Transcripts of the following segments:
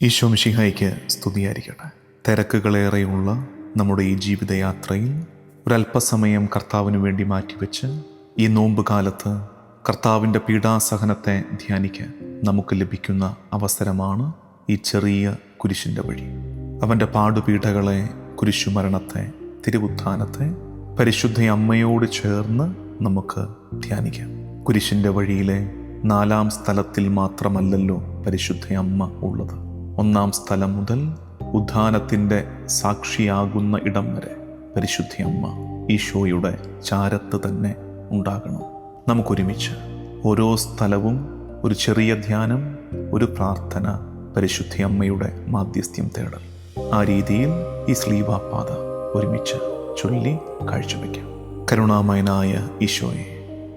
ഈശോ മിശിഹായ്ക്ക് സ്തുതിയായിരിക്കട്ടെ. തിരക്കുകളേറെയുള്ള നമ്മുടെ ഈ ജീവിതയാത്രയിൽ ഒരല്പസമയം കർത്താവിന് വേണ്ടി മാറ്റിവെച്ച് ഈ നോമ്പ് കാലത്ത് കർത്താവിൻ്റെ പീഡാസഹനത്തെ ധ്യാനിക്കാൻ നമുക്ക് ലഭിക്കുന്ന അവസരമാണ് ഈ ചെറിയ കുരിശിൻ്റെ വഴി. അവൻ്റെ പാടുപീഠകളെ, കുരിശുമരണത്തെ, തിരുവുത്ഥാനത്തെ പരിശുദ്ധ അമ്മയോട് ചേർന്ന് നമുക്ക് ധ്യാനിക്കാം. കുരിശിൻ്റെ വഴിയിലെ 4-ാം സ്ഥലത്തിൽ മാത്രമല്ലല്ലോ പരിശുദ്ധ അമ്മ ഉള്ളത്. 1-ാം സ്ഥലം മുതൽ ഉത്ഥാനത്തിൻ്റെ സാക്ഷിയാകുന്ന ഇടം വരെ പരിശുദ്ധ അമ്മ ഈശോയുടെ ചാരത്ത് തന്നെ ഉണ്ടാകണം. നമുക്കൊരുമിച്ച് ഓരോ സ്ഥലവും ഒരു ചെറിയ ധ്യാനം, ഒരു പ്രാർത്ഥന, പരിശുദ്ധ അമ്മയുടെ മാധ്യസ്ഥ്യം തേടൽ. ആ രീതിയിൽ ഈ ശ്ലീവാപാത ഒരുമിച്ച് ചൊല്ലി കാഴ്ചവെക്കാം. കരുണാമയനായ ഈശോയെ,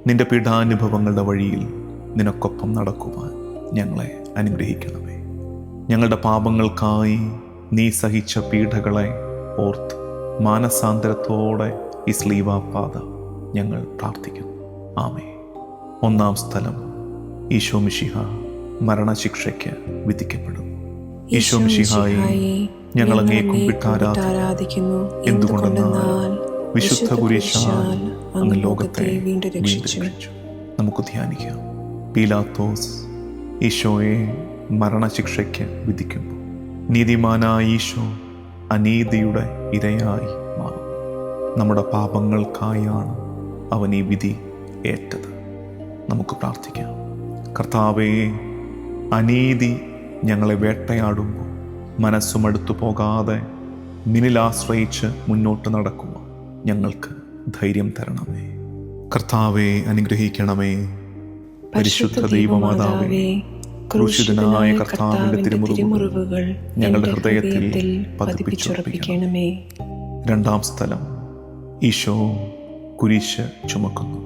നിന്റെ പീഡാനുഭവങ്ങളുടെ വഴിയിൽ നിനക്കൊപ്പം നടക്കുവാൻ ഞങ്ങളെ അനുഗ്രഹിക്കണമേ. ഞങ്ങളുടെ പാപങ്ങൾക്കായി നീ സഹിച്ച പീഡകളെ ഓർത്ത് മാനസാന്തരത്തോടെ ഈ ശ്ലീവാപാത ഞങ്ങൾ പ്രാർത്ഥിക്കുന്നു. ആമേൻ. 1-ാം സ്ഥലം, ഈശോ മിശിഹ മരണശിക്ഷയ്ക്ക് വിധിക്കപ്പെടുന്നു. ഈശോ മിശിഹായെ, ഞങ്ങൾ അങ്ങേ കുമ്പിട്ട് ആരാധിക്കുന്നു. എന്തുകൊണ്ടെന്നാൽ വിശുദ്ധ കുരിശാൽ അങ്ങ് ലോകത്തെ വീണ്ടും രക്ഷിച്ചു. നമുക്ക് ധ്യാനിക്കാം. പീലാത്തോസ് ഈശോയെ മരണശിക്ഷയ്ക്ക് വിധിക്കുമ്പോൾ നീതിമാനായ ഈശോ അനീതിയുടെ ഇരയായി മാറും. നമ്മുടെ പാപങ്ങൾക്കായാണ് അവൻ ഈ വിധി ഏറ്റത്. നമുക്ക് പ്രാർത്ഥിക്കാം. കർത്താവേ, അനീതി ഞങ്ങളെ വേട്ടയാടുമ്പോൾ മനസ്സുമടുത്തു പോകാതെ നിന്നിലാശ്രയിച്ച് മുന്നോട്ട് നടക്കുവാൻ ഞങ്ങൾക്ക് ധൈര്യം തരണമേ. കർത്താവെ അനുഗ്രഹിക്കണമേ. പരിശുദ്ധ ദൈവമാതാവേ, ക്രൂശിതനായ കർത്താവിന്റെ തിരുമുറിവുകൾ ഞങ്ങളുടെ ഹൃദയത്തിൽ പതിപ്പിച്ചുറപ്പിക്കണമേ. 2-ാം സ്ഥലം, ഈശോ കുരിശ് ചുമക്കുന്നു.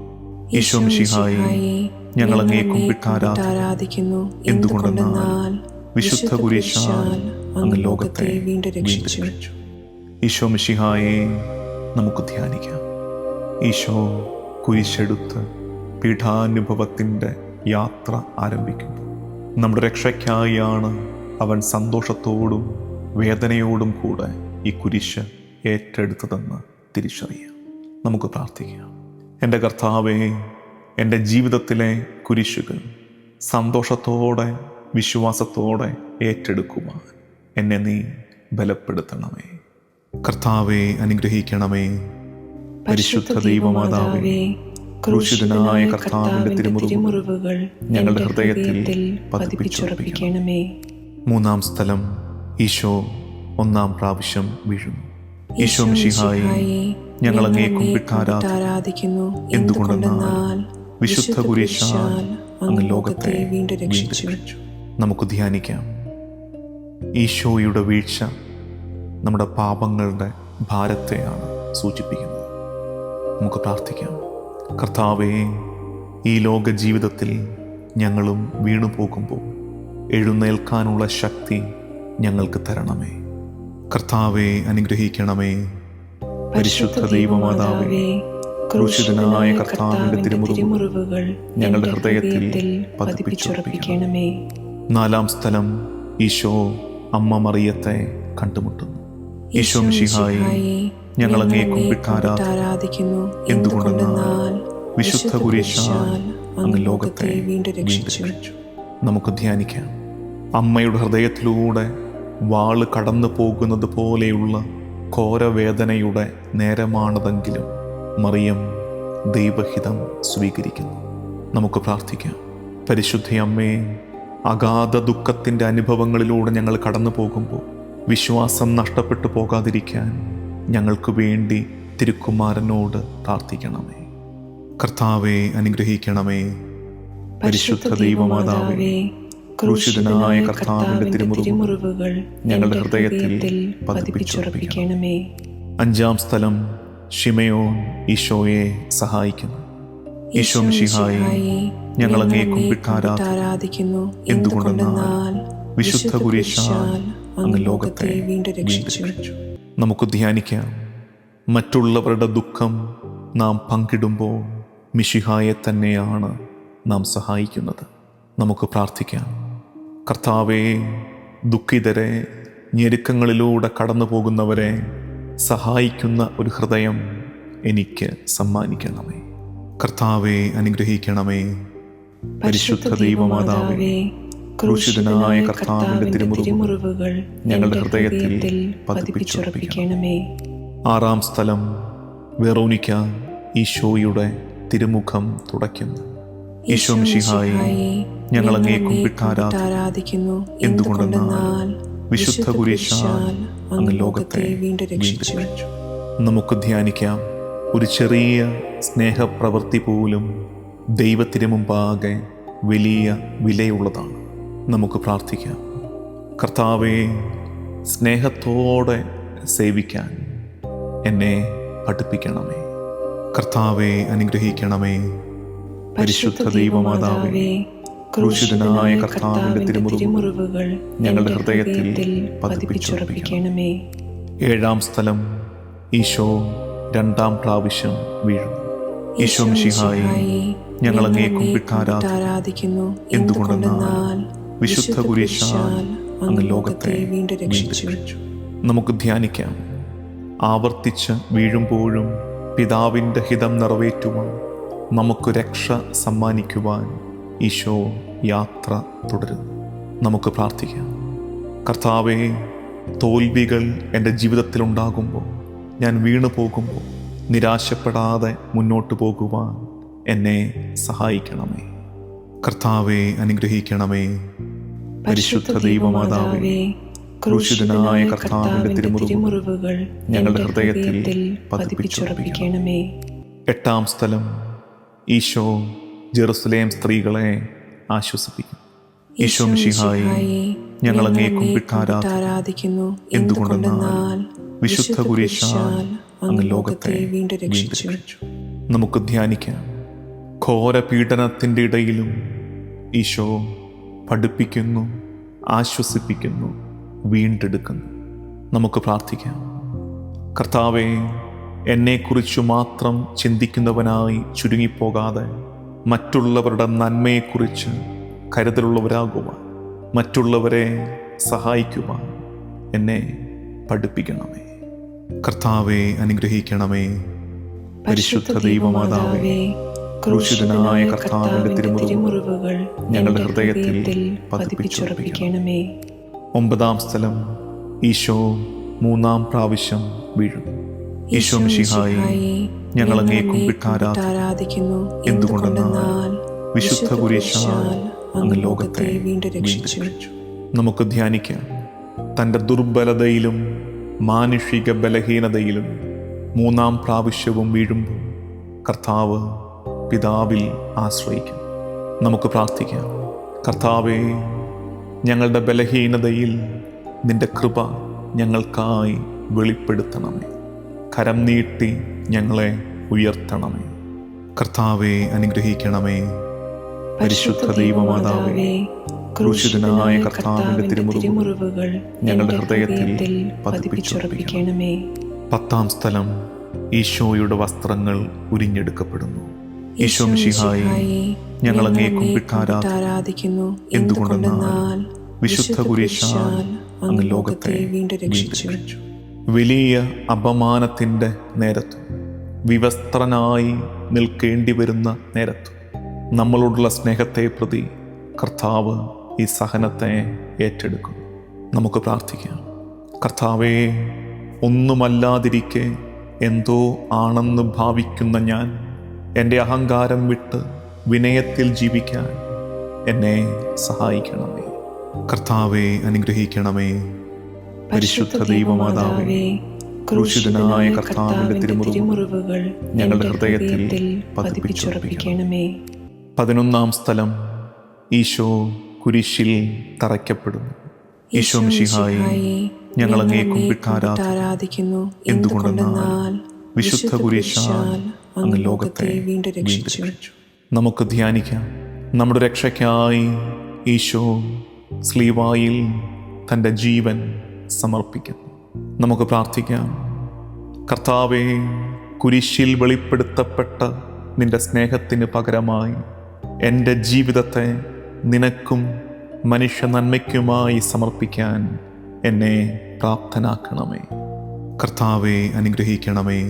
ഈശോ മിശിഹായെ, ഞങ്ങൾ അങ്ങേ കുമ്പിട്ട് ആരാധിക്കുന്നു. എന്തുകൊണ്ടെന്നാൽ വിശുദ്ധ കുരിശാൽ അങ്ങ് ലോകത്തെ വീണ്ടും രക്ഷിച്ചു. ഈശോ മിശിഹായെ, നമുക്ക് ധ്യാനിക്കാം. ഈശോ കുരിശെടുത്ത് പീഠാനുഭവത്തിൻ്റെ യാത്ര ആരംഭിക്കുന്നു. നമ്മുടെ രക്ഷയ്ക്കായാണ് അവൻ സന്തോഷത്തോടും വേദനയോടും കൂടെ ഈ കുരിശ് ഏറ്റെടുത്തതെന്ന് തിരിച്ചറിയാം. നമുക്ക് പ്രാർത്ഥിക്കാം. എൻ്റെ കർത്താവേ, എൻ്റെ ജീവിതത്തിലെ കുരിശുകൾ സന്തോഷത്തോടെ, വിശ്വാസത്തോടെ ഏറ്റെടുക്കുവാൻ എന്നെ നീ ബലപ്പെടുത്തണമേ. കർത്താവെ അനുഗ്രഹിക്കണമേ. പരിശുദ്ധ ദൈവമാതാവേ, ക്രൂശിതനായ കർത്താവിന്റെ തിരുമുറിവുകൾ ഞങ്ങളുടെ ഹൃദയത്തിൽ പതിപ്പിച്ചുറപ്പിക്കണമേ. 3-ാം സ്ഥലം, ഈശോ 1-ാം പ്രാവശ്യം വീഴുന്നു. ഈശോ മിശിഹായെ, ഞങ്ങൾ അങ്ങേ കുമ്പിട്ട് ആരാധിക്കുന്നു. എന്തുകൊണ്ടെന്നാൽ വിശുദ്ധ കുരിശാൽ അങ്ങ് ലോകത്തെ വീണ്ടും രക്ഷിച്ചു. നമുക്ക് ധ്യാനിക്കാം. ഈശോയുടെ വീഴ്ച നമ്മുടെ പാപങ്ങളുടെ ഭാരത്തെയാണ് സൂചിപ്പിക്കുന്നത്. നമുക്ക് പ്രാർത്ഥിക്കാം. കർത്താവേ, ഈ ലോക ജീവിതത്തിൽ ഞങ്ങളും വീണു പോകുമ്പോൾ എഴുന്നേൽക്കാനുള്ള ശക്തി ഞങ്ങൾക്ക് തരണമേ. കർത്താവെ അനുഗ്രഹിക്കണമേ. പരിശുദ്ധ ദൈവമാതാവേ, ക്രൂശിതനായ കർത്താവിന്റെ തിരുമുറിവുകൾ ഞങ്ങളുടെ ഹൃദയത്തിൽ പതിപ്പിച്ചുറപ്പിക്കണമേ. 4-ാം സ്ഥലം, ഈശോ അമ്മ മറിയത്തെ കണ്ടുമുട്ടുന്നു. ഈശോ മിശിഹായെ, ഞങ്ങൾ അങ്ങേ കുമ്പിട്ട് ആരാധിക്കുന്നു. എന്തുകൊണ്ടെന്നാൽ വിശുദ്ധ കുരിശാൽ അങ്ങ് ലോകത്തെ വീണ്ടും രക്ഷിച്ചു. നമുക്ക് ധ്യാനിക്കാം. അമ്മയുടെ ഹൃദയത്തിലൂടെ വാള് കടന്നു പോകുന്നത് പോലെയുള്ള ഘോരവേദനയുടെ നേരമാണതെങ്കിലും മറിയം ദൈവഹിതം സ്വീകരിക്കുന്നു. നമുക്ക് പ്രാർത്ഥിക്കാം. പരിശുദ്ധ അമ്മേ, അഗാധ ദുഃഖത്തിൻ്റെ അനുഭവങ്ങളിലൂടെ ഞങ്ങൾ കടന്നു പോകുമ്പോൾ വിശ്വാസം നഷ്ടപ്പെട്ടു പോകാതിരിക്കാൻ ഞങ്ങൾക്ക് വേണ്ടി തിരുക്കുമാരനോട് പ്രാർത്ഥിക്കണമേ. കർത്താവെ അനുഗ്രഹിക്കണമേ. പരിശുദ്ധ ദൈവമാതാവേ, ക്രൂശിതനായ കർത്താവിന്റെ തിരുമുറിവുകൾ ഞങ്ങളുടെ ഹൃദയത്തിൽ പതിപ്പിച്ചുറപ്പിക്കണമേ. 5-ാം സ്ഥലം, ശിമയോൻ ഈശോയെ സഹായിക്കുന്നു. ഈശോ മിശിഹായെ, ഞങ്ങൾ അങ്ങേ കുമ്പിട്ട് ആരാധിക്കുന്നു. എന്തുകൊണ്ടെന്നാൽ വിശുദ്ധ കുരിശാൽ അങ്ങ് ലോകത്തെ വീണ്ടും രക്ഷിച്ചു. നമുക്ക് ധ്യാനിക്കാം. മറ്റുള്ളവരുടെ ദുഃഖം നാം പങ്കിടുമ്പോൾ മിശിഹായെ തന്നെയാണ് നാം സഹായിക്കുന്നത്. നമുക്ക് പ്രാർത്ഥിക്കാം. കർത്താവേ, ദുഃഖിതരെ, ഞെരുക്കങ്ങളിലൂടെ കടന്നു പോകുന്നവരെ സഹായിക്കുന്ന ഒരു ഹൃദയം എനിക്ക് സമ്മാനിക്കണമേ. കർത്താവെ അനുഗ്രഹിക്കണമേ. പരിശുദ്ധ ദൈവമാതാവേ, ക്രൂശിതനായ കർത്താവിന്റെ തിരുമുറിവുകൾ ഞങ്ങളുടെ ഹൃദയത്തിൽ പതിപ്പിച്ചുറപ്പിക്കണമേ. 6-ാം സ്ഥലം, വെറോനിക്ക ഈശോയുടെ തിരുമുഖം തുടയ്ക്കുന്നു. ഈശോ മിശിഹായേ, ഞങ്ങൾ അങ്ങയെ കുമ്പിട്ടാരാധിക്കുന്നു. എന്തുകൊണ്ടെന്നാൽ വിശുദ്ധ കുരിശാൽ അങ്ങ് ലോകത്തെ വീണ്ടും രക്ഷിച്ചു. നമുക്ക് ധ്യാനിക്കാം. ഒരു ചെറിയ സ്നേഹപ്രവൃത്തി പോലും ദൈവത്തിന് മുമ്പാകെ വലിയ വിലയുള്ളതാണ്. നമുക്ക് പ്രാർത്ഥിക്കാം. കർത്താവെ, സ്നേഹത്തോടെ സേവിക്കാൻ എന്നെ പഠിപ്പിക്കണമേ. കർത്താവെ അനുഗ്രഹിക്കണമേ. പരിശുദ്ധ ദൈവമാതാവേ, ക്രൂശിതനായ കർത്താവിന്റെ തിരുമുറിവുകൾ ഞങ്ങളുടെ ഹൃദയത്തിൽ പതിപ്പിച്ചുറപ്പിക്കണമേ. 7-ാം സ്ഥലം, ഈശോ 2-ാം പ്രാവശ്യം വീഴുന്നു. ഈശോ മിശിഹായേ, ഞങ്ങൾ അങ്ങയെ കുമ്പിട്ടാരാധിക്കുന്നു. എന്തുകൊണ്ടെന്നാൽ വിശുദ്ധ കുരിശാൽ അങ്ങ് ലോകത്തെ വീണ്ടും രക്ഷിച്ചു. നമുക്ക് ധ്യാനിക്കാം. ആവർത്തിച്ച് വീഴുമ്പോഴും പിതാവിൻ്റെ ഹിതം നിറവേറ്റുവാൻ, നമുക്ക് രക്ഷ സമ്മാനിക്കുവാൻ ഈശോ യാത്ര തുടരുന്നു. നമുക്ക് പ്രാർത്ഥിക്കാം. കർത്താവെ, തോൽവികൾ എൻ്റെ ജീവിതത്തിലുണ്ടാകുമ്പോൾ, ഞാൻ വീണു പോകുമ്പോൾ നിരാശപ്പെടാതെ മുന്നോട്ട് പോകുവാൻ എന്നെ സഹായിക്കണമേ. കർത്താവെ അനുഗ്രഹിക്കണമേ. പരിശുദ്ധ ദൈവമാതാവേ, ക്രൂശിതനായ കർത്താവിന്റെ തിരുമുറിവുകൾ ഞങ്ങളുടെ ഹൃദയത്തിൽ പതിപ്പിച്ചുറപ്പിക്കണമേ. 8-ാം സ്ഥലം, ഈശോ ജെറുസലേം സ്ത്രീകളെ ആശ്വസിപ്പിക്കും. ഈശോ മിശിഹായേ, ഞങ്ങൾ അങ്ങയെ കുമ്പിട്ടാരാധിക്കുന്നു. എന്തുകൊണ്ടെന്നാൽ വിശുദ്ധ കുരിശാൽ അങ്ങ് ലോകത്തെ വീണ്ടും രക്ഷിച്ചു. നമുക്ക് ധ്യാനിക്കാം. ഘോര പീഡനത്തിൻ്റെ ഇടയിലും ഈശോ പഠിപ്പിക്കുന്നു, ആശ്വസിപ്പിക്കുന്നു, വീണ്ടെടുക്കുന്നു. നമുക്ക് പ്രാർത്ഥിക്കാം. കർത്താവെ, എന്നെക്കുറിച്ചു മാത്രം ചിന്തിക്കുന്നവനായി ചുരുങ്ങിപ്പോകാതെ മറ്റുള്ളവരുടെ നന്മയെക്കുറിച്ച് കരുതലുള്ളവരാകുവാൻ, മറ്റുള്ളവരെ സഹായിക്കുവാൻ എന്നെ പഠിപ്പിക്കണമേ. കർത്താവെ അനുഗ്രഹിക്കണമേ. പരിശുദ്ധ ദൈവമാതാവേ, ക്രൂശിതനായ കർത്താവിന്റെ തിരുമുറിവുകൾ ഞങ്ങളുടെ ഹൃദയത്തിൽ പതിപ്പിച്ചുറപ്പിക്കണമേ. 9-ാം സ്ഥലം, ഈശോ 3-ാം പ്രാവശ്യം വീഴുന്നു. ഈശോ മിശിഹായേ, ഞങ്ങൾ അങ്ങയെ കുമ്പിട്ടാരാധിക്കുന്നു. എന്തുകൊണ്ടെന്നാൽ വിശുദ്ധ കുരിശാൽ അങ്ങ് ലോകത്തെ വീണ്ടും രക്ഷിച്ചു. നമുക്ക് ധ്യാനിക്കാം. തൻ്റെ ദുർബലതയിലും മാനുഷിക ബലഹീനതയിലും 3-ാം പ്രാവശ്യവും വീഴുമ്പോൾ കർത്താവ് പിതാവിൽ ആശ്രയിക്കും. നമുക്ക് പ്രാർത്ഥിക്കാം. കർത്താവേ, ഞങ്ങളുടെ ബലഹീനതയിൽ നിന്റെ കൃപ ഞങ്ങൾക്കായി വെളിപ്പെടുത്തണമേ. കരം നീട്ടി ഞങ്ങളെ ഉയർത്തണമേ. കർത്താവെ അനുഗ്രഹിക്കണമേ. പരിശുദ്ധ ദൈവമാതാവേ, ക്രൂശിതനായ കർത്താവിന്റെ തിരുമുറിവുകൾ ഞങ്ങളുടെ ഹൃദയത്തിൽ പതിപ്പിച്ചുറപ്പിക്കണമേ. 10-ാം സ്ഥലം, ഈശോയുടെ വസ്ത്രങ്ങൾ ഉരിഞ്ഞെടുക്കപ്പെടുന്നു. ഈശോ മിശിഹായേ, ഞങ്ങൾ അങ്ങയെ കുമ്പിട്ടാരാധിക്കുന്നു. എന്തുകൊണ്ടെന്നാൽ വിശുദ്ധ കുരിശാൽ അങ്ങ് ലോകത്തെ വീണ്ടും രക്ഷിച്ചു. വലിയ അപമാനത്തിൻ്റെ നേരത്തും വിവസ്ത്രനായി നിൽക്കേണ്ടി വരുന്ന നേരത്തും നമ്മളോടുള്ള സ്നേഹത്തെ പ്രതി കർത്താവ് ഈ സഹനത്തെ ഏറ്റെടുക്കുന്നു. നമുക്ക് പ്രാർത്ഥിക്കാം. കർത്താവേ, ഒന്നുമല്ലാതിരിക്കെ എന്തോ ആണെന്ന് ഭാവിക്കുന്ന ഞാൻ എൻ്റെ അഹങ്കാരം വിട്ട് വിനയത്തിൽ ജീവിക്കാൻ എന്നെ സഹായിക്കണമേ. കർത്താവെ അനുഗ്രഹിക്കണമേ. പരിശുദ്ധ ദൈവമാതാവേ, ക്രൂശിതനായ കർത്താവിന്റെ തിരുമുറിവുകൾ ഞങ്ങളുടെ ഹൃദയത്തിൽ പതിപ്പിച്ചുറപ്പിക്കണമേ. 11-ാം സ്ഥലം, ഈശോ കുരിശിൽ തറയ്ക്കപ്പെടുന്നു. ഈശോ മിശിഹായേ, ഞങ്ങൾ അങ്ങയെ കുമ്പിട്ടാരാധിക്കുന്നു. എന്തുകൊണ്ടെന്നാൽ വിശുദ്ധ കുരിശാൽ അങ്ങ് ലോകത്തെ വീണ്ടും രക്ഷിച്ചു. നമുക്ക് ധ്യാനിക്കാം. നമ്മുടെ രക്ഷയ്ക്കായി ഈശോ സ്ലീവായിൽ തൻ്റെ ജീവൻ സമർപ്പിക്കുന്നു. നമുക്ക് പ്രാർത്ഥിക്കാം. കർത്താവേ, കുരിശിൽ വെളിപ്പെടുത്തപ്പെട്ട നിന്റെ സ്നേഹത്തിന് പകരമായി എൻ്റെ ജീവിതത്തെ നിനക്കും മനുഷ്യ നന്മയ്ക്കുമായി സമർപ്പിക്കാൻ എന്നെ പ്രാപ്തനാക്കണമേ. കർത്താവെ അനുഗ്രഹിക്കണമേ.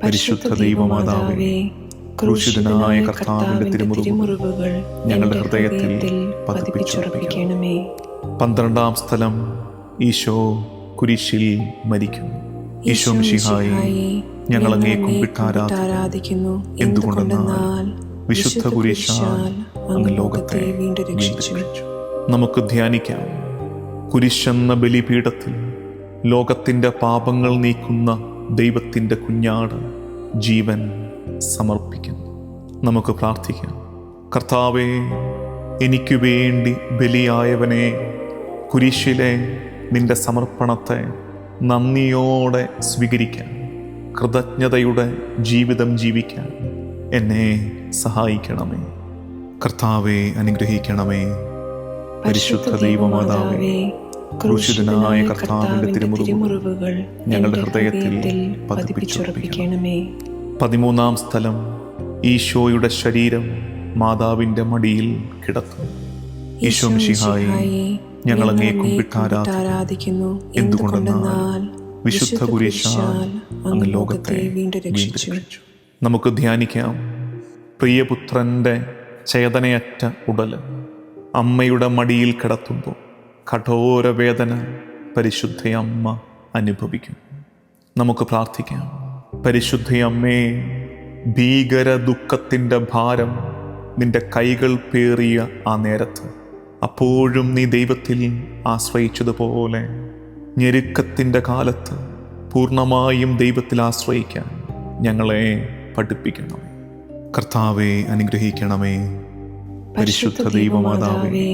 പരിശുദ്ധ ദൈവമാതാവേ, ക്രൂശിതനായ കർത്താവിന്റെ തിരുമുറിവുകൾ ഞങ്ങളുടെ ഹൃദയത്തിൽ പതിപ്പിച്ചുറപ്പിക്കണമേ. 12-ാം സ്ഥലം, ഈശോ കുരിശിൽ മരിക്കുന്നു. ഈശോ മിശിഹായെ, ഞങ്ങൾ അങ്ങയെ കുമ്പിട്ട് ആരാധിക്കുന്നു. എന്തുകൊണ്ടെന്നാൽ വിശുദ്ധ കുരിശാൽ അങ്ങ് ലോകത്തെ വീണ്ടും രക്ഷിച്ചു. നമുക്ക് ധ്യാനിക്കാം. കുരിശെന്ന ബലിപീഠത്തിൽ ലോകത്തിന്റെ പാപങ്ങൾ നീക്കുന്ന ദൈവത്തിന്റെ കുഞ്ഞാട് ജീവൻ സമർപ്പിക്കുന്നു. നമുക്ക് പ്രാർത്ഥിക്കാം. കർത്താവേ, എനിക്ക് വേണ്ടി ബലിയായവനെ, കുരിശിലെ നിന്റെ സമർപ്പണത്തെ നന്ദിയോടെ സ്വീകരിക്കാൻ, കൃതജ്ഞതയുടെ ജീവിതം ജീവിക്കാൻ എന്നെ സഹായിക്കണമേ. കർത്താവെ അനുഗ്രഹിക്കണമേ. പരിശുദ്ധ ദൈവമാതാവേ, ക്രൂശിതനായ കർത്താവിന്റെ തിരുമുറിവുകൾ ഞങ്ങളുടെ ഹൃദയത്തിൽ പതിപ്പിച്ചുറപ്പിക്കണമേ. 13-ാം സ്ഥലം, ഈശോയുടെ ശരീരം മാതാവിന്റെ മടിയിൽ കിടത്തുന്നു. ഈശോ മിശിഹായെ, ഞങ്ങൾ അങ്ങയെ കുമ്പിട്ട് ആരാധിക്കുന്നു. എന്തുകൊണ്ടെന്നാൽ വിശുദ്ധ കുരിശാൽ അങ്ങ് ലോകത്തെ വീണ്ടും രക്ഷിച്ചു. നമുക്ക് ധ്യാനിക്കാം. പ്രിയപുത്രന്റെ ചേതനയറ്റ ഉടല് അമ്മയുടെ മടിയിൽ കിടത്തുമ്പോൾ കഠോര വേദന പരിശുദ്ധയമ്മ അനുഭവിക്കും. നമുക്ക് പ്രാർത്ഥിക്കാം. പരിശുദ്ധയമ്മേ, ഭീകര ദുഃഖത്തിൻ്റെ ഭാരം നിന്റെ കൈകൾ പേറിയ ആ നേരത്ത് അപ്പോഴും നീ ദൈവത്തിൽ ആശ്രയിച്ചതുപോലെ ഞെരുക്കത്തിൻ്റെ കാലത്ത് പൂർണ്ണമായും ദൈവത്തിൽ ആശ്രയിക്കാൻ ഞങ്ങളെ പഠിപ്പിക്കണമേ. കർത്താവെ അനുഗ്രഹിക്കണമേ. പരിശുദ്ധ ദൈവമാതാവേ,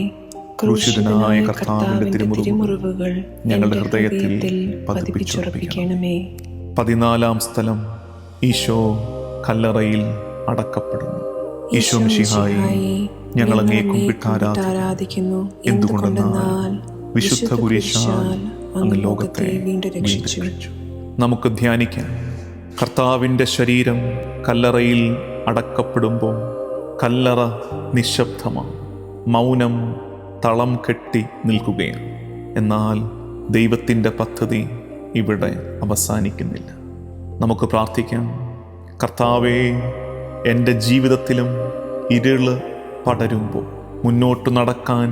ക്രൂശിതനായ കർത്താവിന്റെ തിരുമുറിവുകൾ ഞങ്ങളുടെ ഹൃദയത്തിൽ പതിപ്പിച്ചുറപ്പിക്കണമേ. 14-ാം സ്ഥലം, ഈശോ കല്ലറയിൽ അടക്കപ്പെടുന്നു. ഈശോ മിശിഹായെ, ഞങ്ങൾ അങ്ങയെ കുമ്പിട്ട് ആരാധിക്കുന്നു. എന്തുകൊണ്ടെന്നാൽ വിശുദ്ധ കുരിശാൽ അങ്ങ് ലോകത്തെ വീണ്ടും രക്ഷിച്ചു. നമുക്ക് ധ്യാനിക്കാം. കർത്താവിൻ്റെ ശരീരം കല്ലറയിൽ അടക്കപ്പെടുമ്പോൾ കല്ലറ നിശബ്ദമാണ്. മൗനം തളം കെട്ടി നിൽക്കുകയാണ്. എന്നാൽ ദൈവത്തിൻ്റെ പദ്ധതി ഇവിടെ അവസാനിക്കുന്നില്ല. നമുക്ക് പ്രാർത്ഥിക്കാം. കർത്താവേ, എൻ്റെ ജീവിതത്തിലും ഇരുള് പടരുമ്പോൾ, മുന്നോട്ട് നടക്കാൻ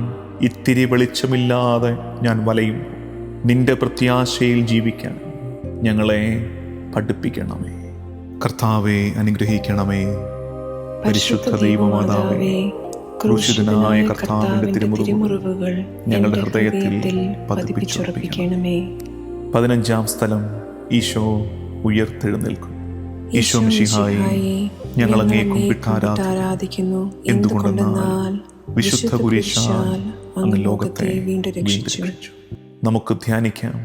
ഇത്തിരി വെളിച്ചമില്ലാതെ ഞാൻ വലയുമ്പോൾ നിന്റെ പ്രത്യാശയിൽ ജീവിക്കാൻ ഞങ്ങളെ പഠിപ്പിക്കണമേ. കർത്താവെ അനുഗ്രഹിക്കണമേ. പരിശുദ്ധ ദൈവമാതാവേ, ക്രൂശിതനായ കർത്താവിന്റെ തിരുമുറിവുകൾ ഞങ്ങളുടെ ഹൃദയത്തിൽ പതിപ്പിച്ചുറപ്പിക്കണമേ. 15-ാം സ്ഥലം, ഈശോ ഉയർത്തെഴുന്നേൽക്കും. ഈശോ മിശിഹായെ, ഞങ്ങൾ അങ്ങയെ കുമ്പിട്ട് ആരാധിക്കുന്നു. എന്തുകൊണ്ടെന്നാൽ വിശുദ്ധ കുരിശാൽ അങ്ങ് ലോകത്തെ വീണ്ടും രക്ഷിച്ചു. നമുക്ക് ധ്യാനിക്കാം.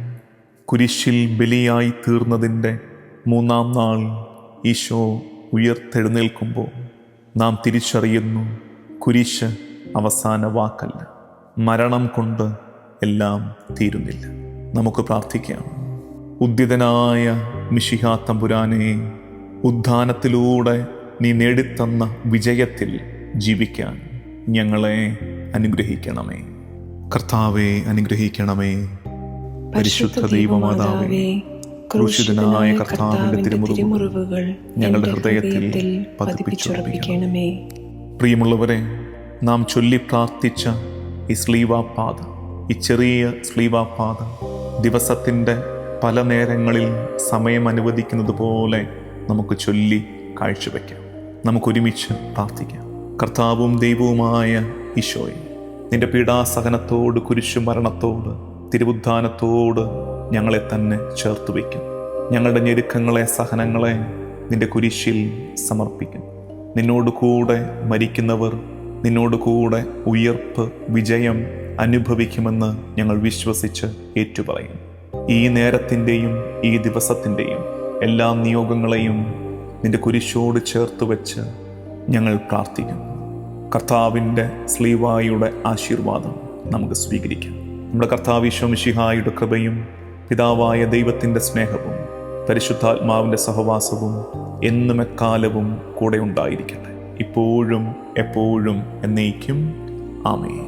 കുരിശിൽ ബലിയായി തീർന്നതിൻ്റെ 3-ാം നാൾ ഈശോ ഉയർത്തെഴുന്നേൽക്കുമ്പോൾ നാം തിരിച്ചറിയുന്നു, കുരിശ് അവസാന വാക്കല്ല. മരണം കൊണ്ട് എല്ലാം തീരുന്നില്ല. നമുക്ക് പ്രാർത്ഥിക്കാം. ഉദ്ധിതനായ മിശിഹാ തമ്പുരാനെ, ഉദ്ധാനത്തിലൂടെ നീ നേടിത്തന്ന വിജയത്തിൽ ജീവിക്കാൻ ഞങ്ങളെ അനുഗ്രഹിക്കണമേ. കർത്താവെ അനുഗ്രഹിക്കണമേ. പരിശുദ്ധ ദൈവമാതാവേ, ക്രൂശിതനായ കർത്താവിന്റെ തിരുമുറിവുകൾ ഞങ്ങളുടെ ഹൃദയത്തിൽ പതിപ്പിച്ചുറപ്പിക്കണമേ. പ്രിയമുള്ളവരെ, നാം ചൊല്ലി പ്രാർത്ഥിച്ച ഈ സ്ലീവാപാത, ഈ ചെറിയ സ്ലീവാപാത ദിവസത്തിൻ്റെ പല നേരങ്ങളിൽ സമയം അനുവദിക്കുന്നത് പോലെ നമുക്ക് ചൊല്ലി കാഴ്ചവെക്കാം. നമുക്കൊരുമിച്ച് പ്രാർത്ഥിക്കാം. കർത്താവും ദൈവവുമായ ഈശോയെ, നിന്റെ പീഡാസഹനത്തോട്, കുരിശു മരണത്തോട്, തിരുവുദ്ധാനത്തോട് ഞങ്ങളെ തന്നെ ചേർത്ത് വയ്ക്കും. ഞങ്ങളുടെ ഞെരുക്കങ്ങളെ, സഹനങ്ങളെ നിന്റെ കുരിശിൽ സമർപ്പിക്കും. നിന്നോട് കൂടെ മരിക്കുന്നവർ നിന്നോട് കൂടെ ഉയർപ്പ്, വിജയം അനുഭവിക്കുമെന്ന് ഞങ്ങൾ വിശ്വസിച്ച് ഏറ്റുപറയും. ഈ നേരത്തിൻ്റെയും ഈ ദിവസത്തിൻ്റെയും എല്ലാ നിയോഗങ്ങളെയും നിന്റെ കുരിശോട് ചേർത്ത് വെച്ച് ഞങ്ങൾ പ്രാർത്ഥിക്കുന്നു. കർത്താവിൻ്റെ സ്ലീവായുടെ ആശീർവാദം നമുക്ക് സ്വീകരിക്കാം. നമ്മുടെ കർത്താവ് ഈശോ മിശിഹായുടെ കൃപയും പിതാവായ ദൈവത്തിൻ്റെ സ്നേഹവും പരിശുദ്ധാത്മാവിൻ്റെ സഹവാസവും എന്നും എക്കാലവും കൂടെ ഉണ്ടായിരിക്കട്ടെ, ഇപ്പോഴും എപ്പോഴും എന്നേക്കും. ആമേൻ.